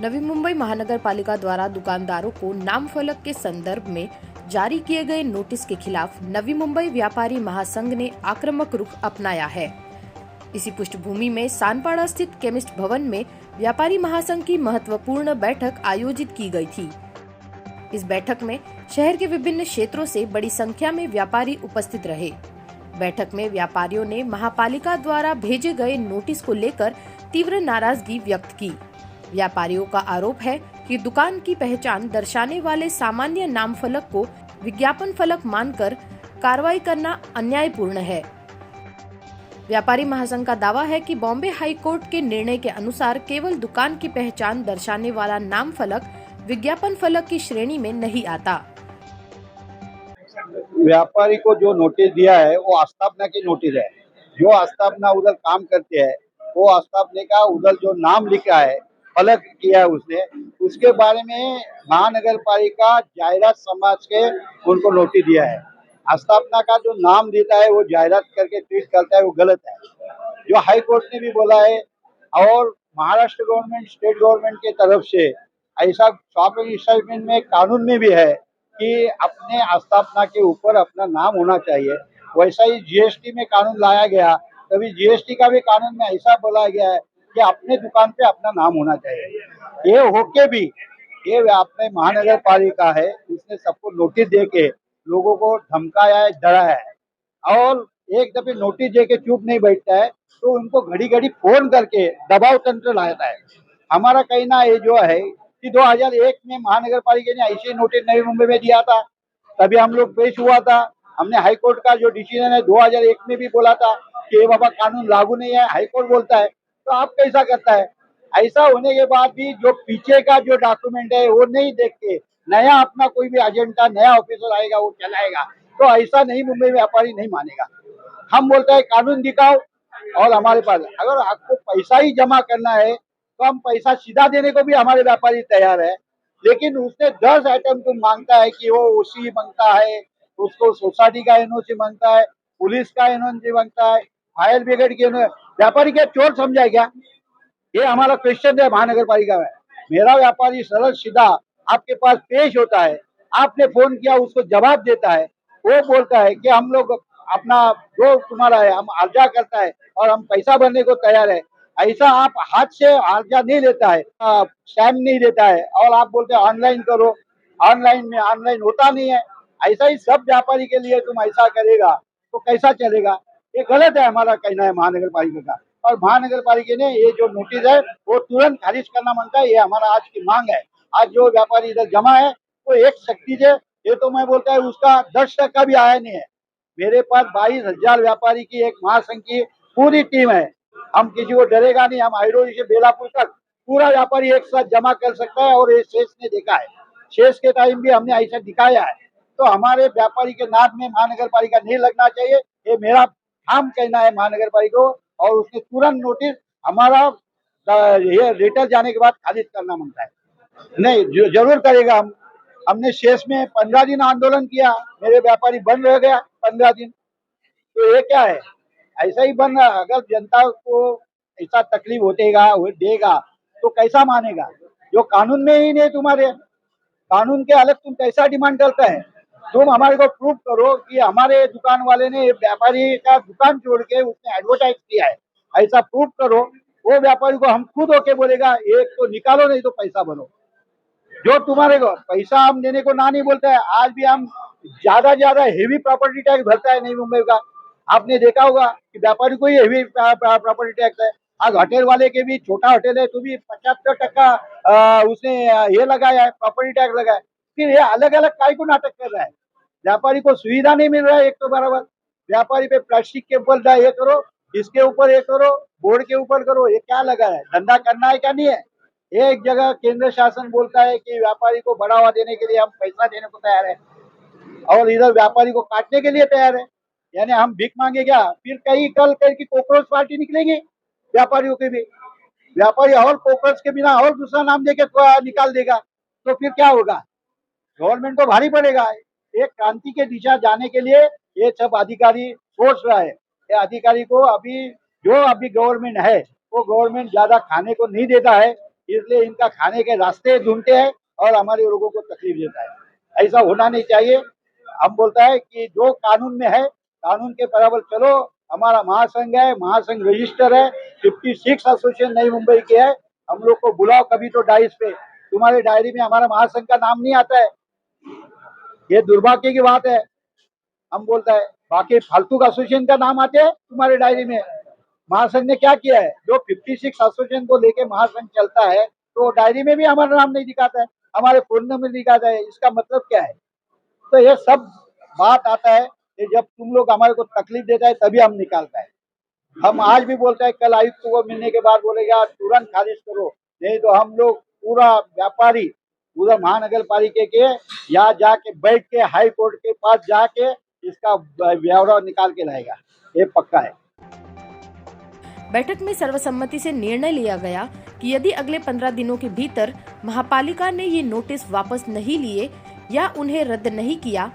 नवी मुंबई महानगर पालिका द्वारा दुकानदारों को नाम फलक के संदर्भ में जारी किए गए नोटिस के खिलाफ नवी मुंबई व्यापारी महासंघ ने आक्रामक रुख अपनाया है। इसी पृष्ठभूमि में सानपाड़ा स्थित केमिस्ट भवन में व्यापारी महासंघ की महत्वपूर्ण बैठक आयोजित की गई थी। इस बैठक में शहर के विभिन्न क्षेत्रों से बड़ी संख्या में व्यापारी उपस्थित रहे। बैठक में व्यापारियों ने महापालिका द्वारा भेजे गए नोटिस को लेकर तीव्र नाराजगी व्यक्त की। व्यापारियों का आरोप है कि दुकान की पहचान दर्शाने वाले सामान्य नाम फलक को विज्ञापन फलक मानकर कार्रवाई करना अन्यायपूर्ण है। व्यापारी महासंघ का दावा है कि बॉम्बे हाई कोर्ट के निर्णय के अनुसार केवल दुकान की पहचान दर्शाने वाला नाम फलक विज्ञापन फलक की श्रेणी में नहीं आता। व्यापारी को जो नोटिस दिया है वो आस्थापना की नोटिस है। जो आस्थापना उधर काम करते हैं वो आस्थापना का उधर जो नाम लिखा है, फलक किया है उसने, उसके बारे में महानगर पालिका जायरात समाज के उनको नोटिस दिया है। आस्थापना का जो नाम देता है वो जायरात करके ट्वीट करता है, वो गलत है। जो हाई कोर्ट ने भी बोला है और महाराष्ट्र गवर्नमेंट, स्टेट गवर्नमेंट के तरफ से ऐसा शॉपिंग स्टेटमेंट में कानून में भी है कि अपने आस्थापना के ऊपर अपना नाम होना चाहिए। वैसा ही जीएसटी में कानून लाया गया, तभी जीएसटी का भी कानून में ऐसा बोला गया है कि अपने दुकान पे अपना नाम होना चाहिए। ये होके भी ये अपने महानगर पालिका है, उसने सबको नोटिस दे के लोगों को धमकाया है, डराया है और एक दफे नोटिस दे के चुप नहीं बैठता है तो उनको घड़ी घड़ी फोन करके दबाव तंत्र लाता है। हमारा कहना ये जो है कि 2001 में महानगर पालिका ने ऐसे नोटिस नवी मुंबई में दिया था, तभी हम लोग पेश हुआ था। हमने हाई कोर्ट का जो डिसीजन है 2001 में भी बोला था कि ये बाबा कानून लागू नहीं है, हाई कोर्ट बोलता है तो आप कैसा करता है। ऐसा होने के बाद भी जो पीछे का जो डॉक्यूमेंट है वो नहीं देख के नया अपना कोई भी एजेंडा, नया ऑफिसर आएगा वो चलाएगा, तो ऐसा नहीं मुंबई व्यापारी नहीं मानेगा। हम बोलते हैं कानून दिखाओ और हमारे पास अगर आपको पैसा ही जमा करना है तो हम पैसा सीधा देने को भी हमारे व्यापारी तैयार है, लेकिन उसने 10 आइटम तो मांगता है कि वो ओसी मांगता है, उसको सोसाइटी का एनओसी मांगता है, पुलिस का एनओसी मांगता है, फायर ब्रिगेड की व्यापारी क्या चोर समझा क्या? ये हमारा क्वेश्चन है महानगर पालिका में। मेरा व्यापारी सरल सीधा आपके पास पेश होता है, आपने फोन किया उसको जवाब देता है, वो बोलता है कि हम लोग अपना जो तुम्हारा है हम अर्जा करता है और हम पैसा भरने को तैयार है। ऐसा आप हाथ से अर्जा नहीं लेता है, स्टैम्प नहीं देता है और आप बोलते हैं ऑनलाइन करो, ऑनलाइन में ऑनलाइन होता नहीं है। ऐसा ही सब व्यापारी के लिए तुम ऐसा करेगा तो कैसा चलेगा? ये गलत है, हमारा कहना है महानगर पालिका का। और महानगर पालिका ने ये जो नोटिस है वो तुरंत खारिज करना मांगता है, ये हमारा आज की मांग है। आज जो व्यापारी इधर जमा है तो एक शक्ति है, ये तो मैं बोलता है उसका 10% भी आया नहीं है। मेरे पास 22,000 व्यापारी की एक महासंघ की पूरी टीम है। हम किसी को डरेगा नहीं, हम आइरोली से बेलापुर तक पूरा व्यापारी एक साथ जमा कर सकता है और ये शेष ने देखा है। शेष के टाइम भी हमने ऐसा दिखाया है। तो हमारे व्यापारी के नाम में महानगर पालिका नहीं लगना चाहिए, ये मेरा हम कहना है महानगर पालिका को। और उसने तुरंत नोटिस हमारा ये रिटर्न जाने के बाद खारिज करना मांगता है। नहीं जरूर करेगा। हमने शेष में 15 दिन आंदोलन किया, मेरे व्यापारी बंद रह गया 15 दिन। तो ये क्या है? ऐसा ही बन रहा। अगर जनता को ऐसा तकलीफ होतेगा देगा तो कैसा मानेगा? जो कानून में ही नहीं, तुम्हारे कानून के अलग तुम कैसा डिमांड करता है? तुम हमारे को प्रूफ करो कि हमारे दुकान वाले ने व्यापारी का दुकान छोड़ के उसने एडवर्टाइज किया है, ऐसा प्रूफ करो। वो व्यापारी को हम खुद होके बोलेगा एक तो निकालो नहीं तो पैसा भरो। जो तुम्हारे को पैसा हम देने को ना नहीं बोलता है। आज भी हम ज्यादा हेवी प्रॉपर्टी टैक्स भरता है नई मुंबई का। आपने देखा होगा कि व्यापारी को ही हेवी प्रॉपर्टी टैक्स है। आज होटल वाले के भी, छोटा होटल है तो भी 75% उसने ये लगाया है, प्रॉपर्टी टैक्स लगाया है। फिर ये अलग अलग काय को नाटक कर रहा है? व्यापारी को सुविधा नहीं मिल रहा है एक तो बराबर। व्यापारी पे प्लास्टिक के ऊपर ये करो, इसके ऊपर ये करो, बोर्ड के ऊपर करो, ये क्या लगा है? धंधा करना है क्या नहीं है? एक जगह केंद्र शासन बोलता है कि व्यापारी को बढ़ावा देने के लिए हम पैसा देने को तैयार है और इधर व्यापारी को काटने के लिए तैयार है। यानी हम भीख मांगे क्या? फिर कहीं कल की कॉकरोच पार्टी निकलेगी व्यापारियों के भी। व्यापारी और कॉकरोच के बिना और दूसरा नाम देके निकाल देगा तो फिर क्या होगा? गवर्नमेंट को भारी पड़ेगा। एक क्रांति के दिशा जाने के लिए ये सब अधिकारी सोच रहा है। ये अधिकारी को अभी जो अभी गवर्नमेंट है वो गवर्नमेंट ज्यादा खाने को नहीं देता है, इसलिए इनका खाने के रास्ते ढूंढते हैं और हमारे लोगों को तकलीफ देता है। ऐसा होना नहीं चाहिए। हम बोलता है कि जो कानून में है कानून के बराबर चलो। हमारा महासंघ है, महासंघ रजिस्टर है, 56 एसोसिएशन नई मुंबई के है। हम लोग को बुलाओ कभी तो डाइस पे, तुम्हारे डायरी में हमारा महासंघ का नाम नहीं आता है, ये दुर्भाग्य की बात है। हम बोलता है बाकी फालतू का एसोसिएशन का नाम आते हैं तुम्हारे डायरी में। महासंघ ने क्या किया है? जो 56 एसोसिएशन को लेके महासंघ चलता है तो डायरी में भी हमारा नाम नहीं दिखाता है, हमारे फोन नंबर दिखाता है। इसका मतलब क्या है? तो ये सब बात आता है कि जब तुम लोग हमारे को तकलीफ देता है तभी हम निकालता है। हम आज भी बोलते हैं, कल आयुक्त को मिलने के बाद बोलेगा तुरंत खारिज करो, नहीं तो हम लोग पूरा व्यापारी उधर महानगर पालिका के यहाँ जाके बैठ के हाई कोर्ट के पास जाके इसका ब्यौरा निकाल के लाएगा, ये पक्का है। बैठक में सर्वसम्मति से निर्णय लिया गया कि यदि अगले 15 दिनों के भीतर महापालिका ने ये नोटिस वापस नहीं लिए या उन्हें रद्द नहीं किया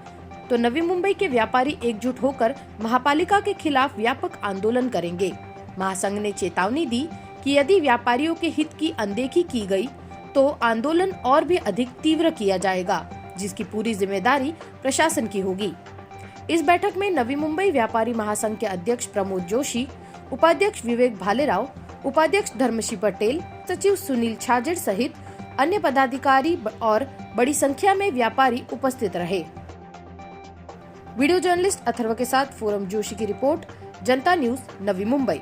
तो नवी मुंबई के व्यापारी एकजुट होकर महापालिका के खिलाफ व्यापक आंदोलन करेंगे। महासंघ ने चेतावनी दी कि यदि व्यापारियों के हित की अनदेखी की गई तो आंदोलन और भी अधिक तीव्र किया जाएगा, जिसकी पूरी जिम्मेदारी प्रशासन की होगी। इस बैठक में नवी मुंबई व्यापारी महासंघ के अध्यक्ष प्रमोद जोशी, उपाध्यक्ष विवेक भालेराव, उपाध्यक्ष धर्मशी पटेल, सचिव सुनील छाजेड़ सहित अन्य पदाधिकारी और बड़ी संख्या में व्यापारी उपस्थित रहे। वीडियो जर्नलिस्ट अथर्व के साथ फोरम जोशी की रिपोर्ट, जनता न्यूज, नवी मुंबई।